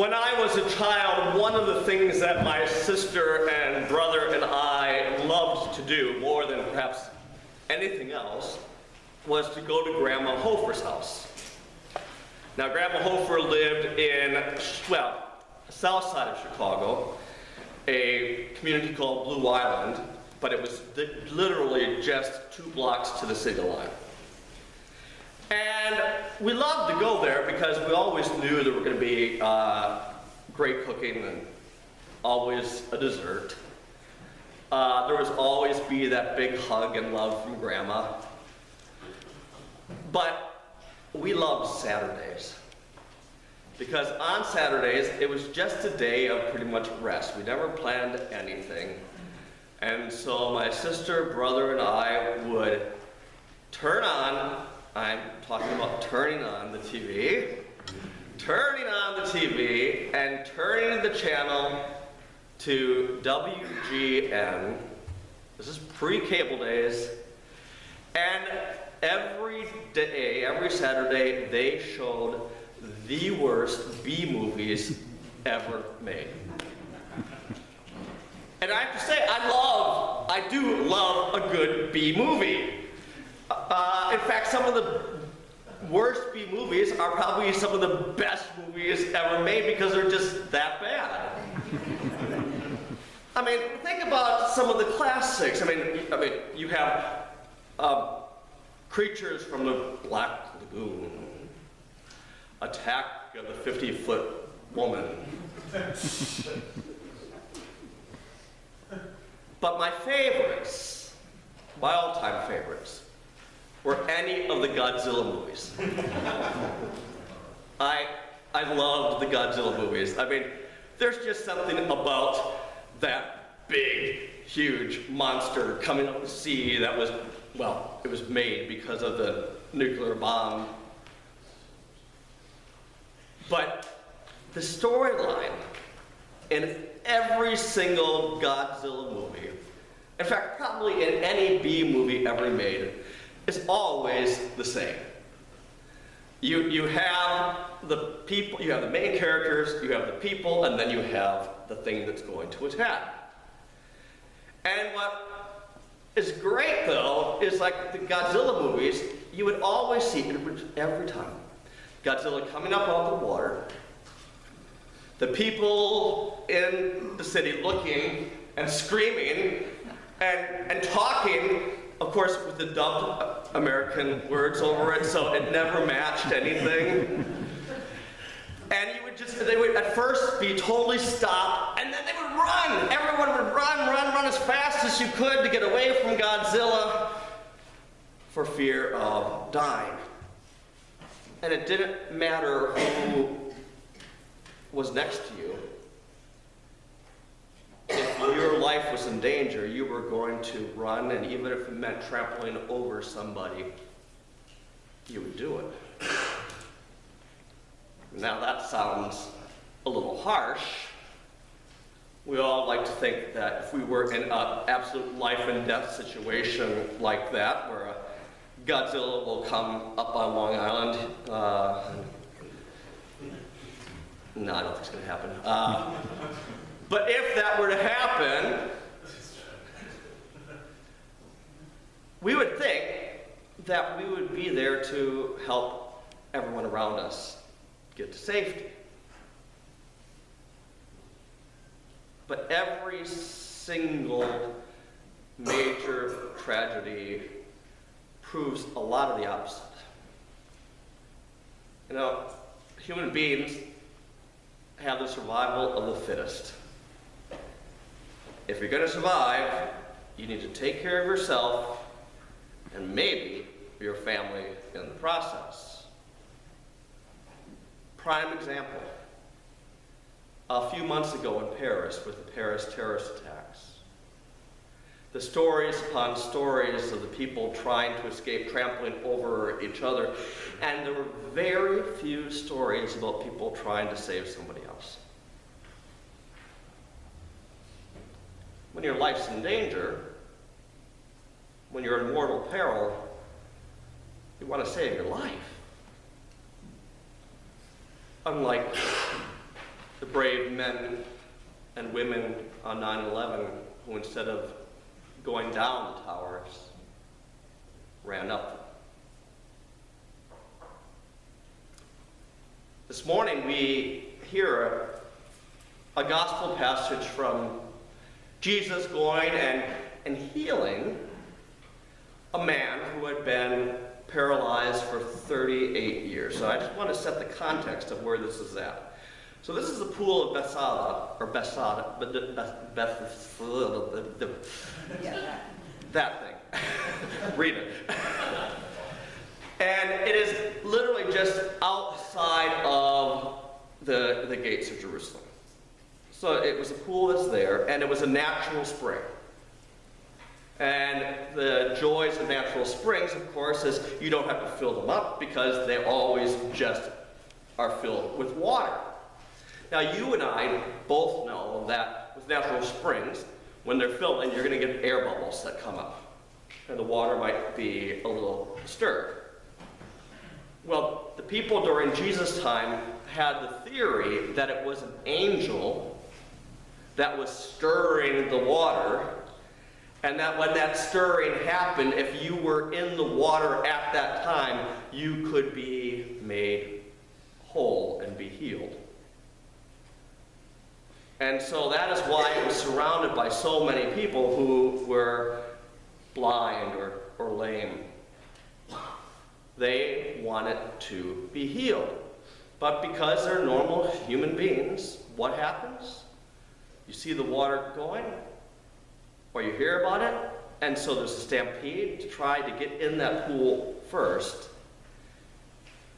When I was a child, one of the things that my sister and brother and I loved to do more than perhaps anything else was to go to Grandma Hofer's house. Now, Grandma Hofer lived in, well, south side of Chicago, a community called Blue Island, but it was literally just 2 blocks to the city line. And we loved to go there because we always knew there were going to be great cooking and always a dessert. There was always be that big hug and love from Grandma. But we loved Saturdays. Because on Saturdays, it was just a day of pretty much rest. We never planned anything. And so my sister, brother, and I would turn on, I'm talking about turning on the TV, and turning the channel to WGN. This is pre-cable days. And every day, every Saturday, they showed the worst B movies ever made. And I have to say, I do love a good B movie. In fact, some of the worst B movies are probably some of the best movies ever made because they're just that bad. I mean, think about some of the classics. I mean, you have Creatures from the Black Lagoon, Attack of the 50-Foot Woman. But my favorites, my all-time favorites, were any of the Godzilla movies. I loved the Godzilla movies. I mean, there's just something about that big, huge monster coming up the sea that was, well, it was made because of the nuclear bomb. But the storyline in every single Godzilla movie, in fact, probably in any B movie ever made, is always the same. You have the people, you have the main characters, you have the people, and then you have the thing that's going to attack. And what is great, though, is like the Godzilla movies, you would always see it every time. Godzilla coming up out of the water, the people in the city looking and screaming and talking, of course, with the dubbed American words over it, so it never matched anything. And they would at first be totally stopped, and then they would run. Everyone would run as fast as you could to get away from Godzilla for fear of dying. And it didn't matter who was next to you. If your life was in danger, you were going to run, and even if it meant trampling over somebody, you would do it. Now that sounds a little harsh. We all like to think that if we were in an absolute life and death situation like that, where a Godzilla will come up on Long Island, no, I don't think it's going to happen. But if that were to happen, we would think that we would be there to help everyone around us get to safety. But every single major tragedy proves a lot of the opposite. You know, human beings have the survival of the fittest. If you're going to survive, you need to take care of yourself and maybe your family in the process. Prime example. A few months ago in Paris with the Paris terrorist attacks. The stories upon stories of the people trying to escape, trampling over each other, and there were very few stories about people trying to save somebody else. When your life's in danger, when you're in mortal peril, you want to save your life. Unlike the brave men and women on 9/11 who, instead of going down the towers, ran up them. This morning we hear a gospel passage from Jesus going and healing a man who had been paralyzed for 38 years. So I just want to set the context of where this is at. So this is the pool of Bethesda, that thing. Read it. And it is literally just outside of the gates of Jerusalem. So it was a pool that's there, and it was a natural spring. And the joys of natural springs, of course, is you don't have to fill them up because they always just are filled with water. Now, you and I both know that with natural springs, when they're filling, you're going to get air bubbles that come up. And the water might be a little stirred. Well, the people during Jesus' time had the theory that it was an angel that was stirring the water, and that when that stirring happened, if you were in the water at that time, you could be made whole and be healed. And so that is why it was surrounded by so many people who were blind or lame. They wanted to be healed. But because they're normal human beings, what happens? You see the water going, or you hear about it, and so there's a stampede to try to get in that pool first.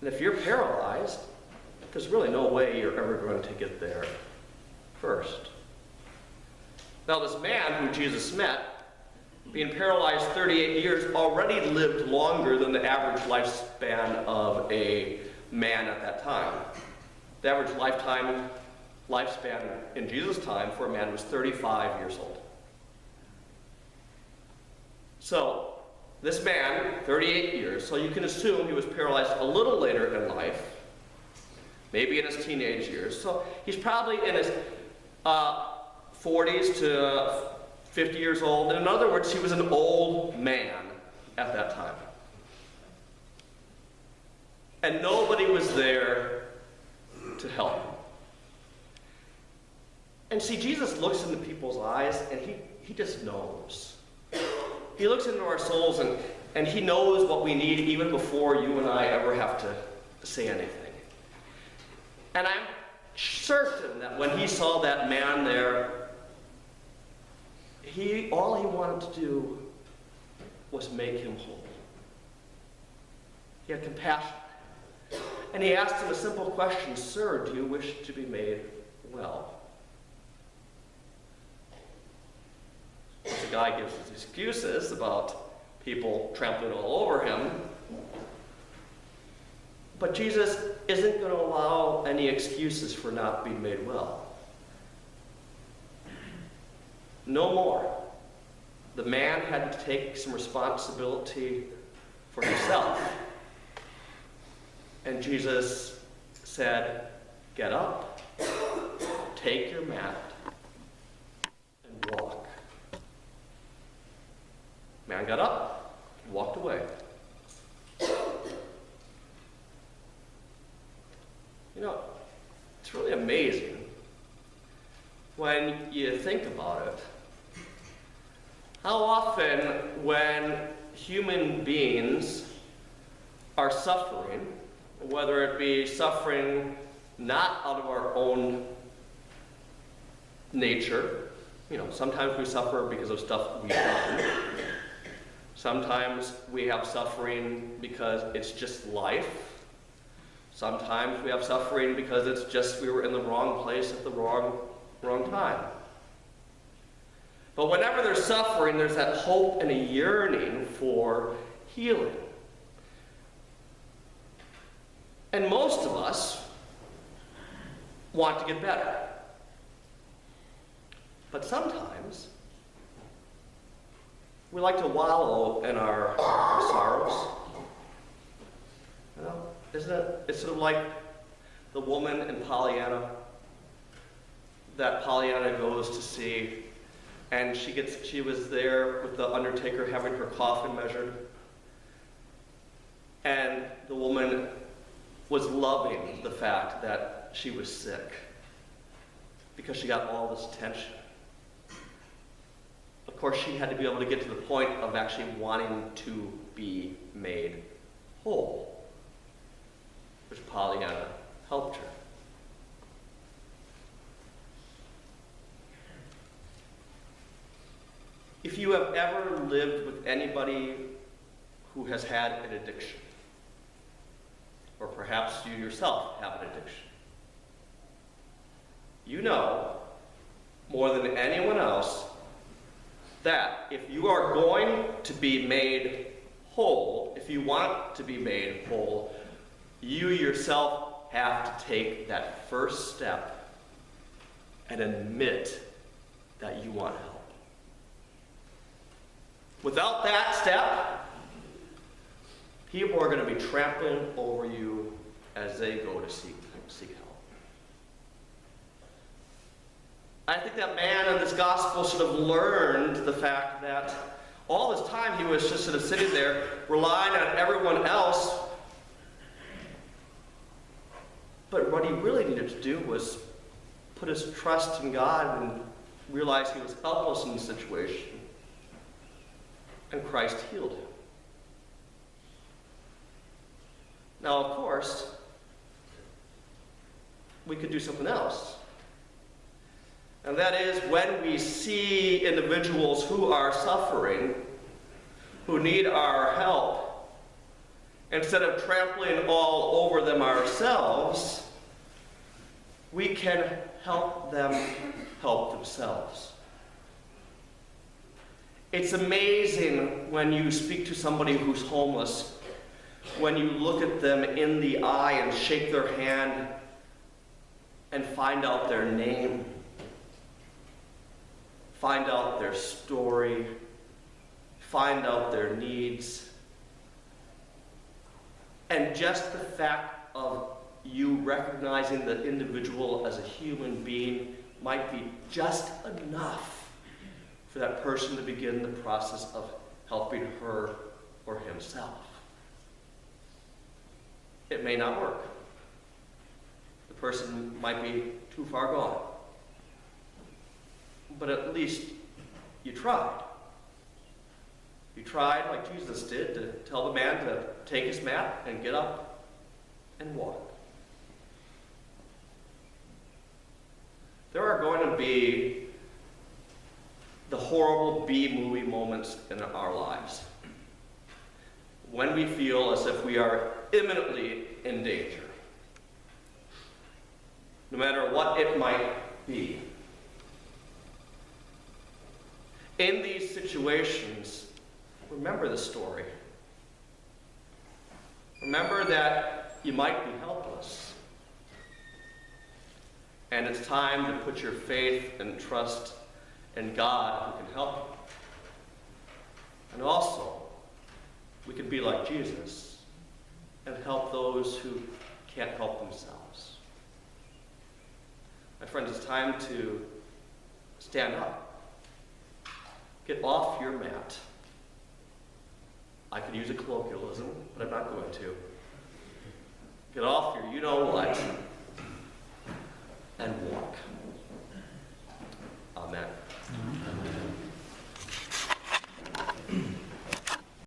And if you're paralyzed, there's really no way you're ever going to get there first. Now, this man who Jesus met, being paralyzed 38 years, already lived longer than the average lifespan of a man at that time. The average lifespan in Jesus' time for a man was 35 years old. So, this man, 38 years, so you can assume he was paralyzed a little later in life, maybe in his teenage years. So he's probably in his 40s to 50 years old. In other words, he was an old man at that time. And nobody was there to help him. And see, Jesus looks into people's eyes, and he just knows. He looks into our souls, and he knows what we need even before you and I ever have to say anything. And I'm certain that when he saw that man there, all he wanted to do was make him whole. He had compassion. And he asked him a simple question, "Sir, do you wish to be made well?" The guy gives his excuses about people trampling all over him. But Jesus isn't going to allow any excuses for not being made well. No more. The man had to take some responsibility for himself. And Jesus said, "Get up, take your mat, and walk." Man got up and walked away. You know, it's really amazing when you think about it, how often when human beings are suffering, whether it be suffering not out of our own nature, sometimes we suffer because of stuff we've done. Sometimes we have suffering because it's just life. Sometimes we have suffering because it's just we were in the wrong place at the wrong time. But whenever there's suffering, there's that hope and a yearning for healing. And most of us want to get better. But sometimes we like to wallow in our sorrows. Isn't it? It's sort of like the woman in Pollyanna that Pollyanna goes to see, and she was there with the undertaker having her coffin measured, and the woman was loving the fact that she was sick because she got all this attention. Of course, she had to be able to get to the point of actually wanting to be made whole, which Pollyanna helped her. If you have ever lived with anybody who has had an addiction, or perhaps you yourself have an addiction, you know more than anyone else that if you are going to be made whole, if you want to be made whole, you yourself have to take that first step and admit that you want help. Without that step, people are going to be trampling over you as they go to seek help. I think that man in this gospel should have learned the fact that all this time he was just sort of sitting there relying on everyone else. But what he really needed to do was put his trust in God and realize he was helpless in the situation. And Christ healed him. Now, of course, we could do something else. And that is when we see individuals who are suffering, who need our help, instead of trampling all over them ourselves, we can help them help themselves. It's amazing when you speak to somebody who's homeless, when you look at them in the eye and shake their hand and find out their name, find out their story, find out their needs. And just the fact of you recognizing the individual as a human being might be just enough for that person to begin the process of helping her or himself. It may not work. The person might be too far gone. But at least you tried. You tried, like Jesus did, to tell the man to take his mat and get up and walk. There are going to be the horrible B-movie moments in our lives when we feel as if we are imminently in danger, no matter what it might be. In these situations, remember the story. Remember that you might be helpless, and it's time to put your faith and trust in God who can help you. And also, we can be like Jesus and help those who can't help themselves. My friends, it's time to stand up. Get off your mat. I could use a colloquialism, but I'm not going to. Get off your you-know-what and walk. Amen.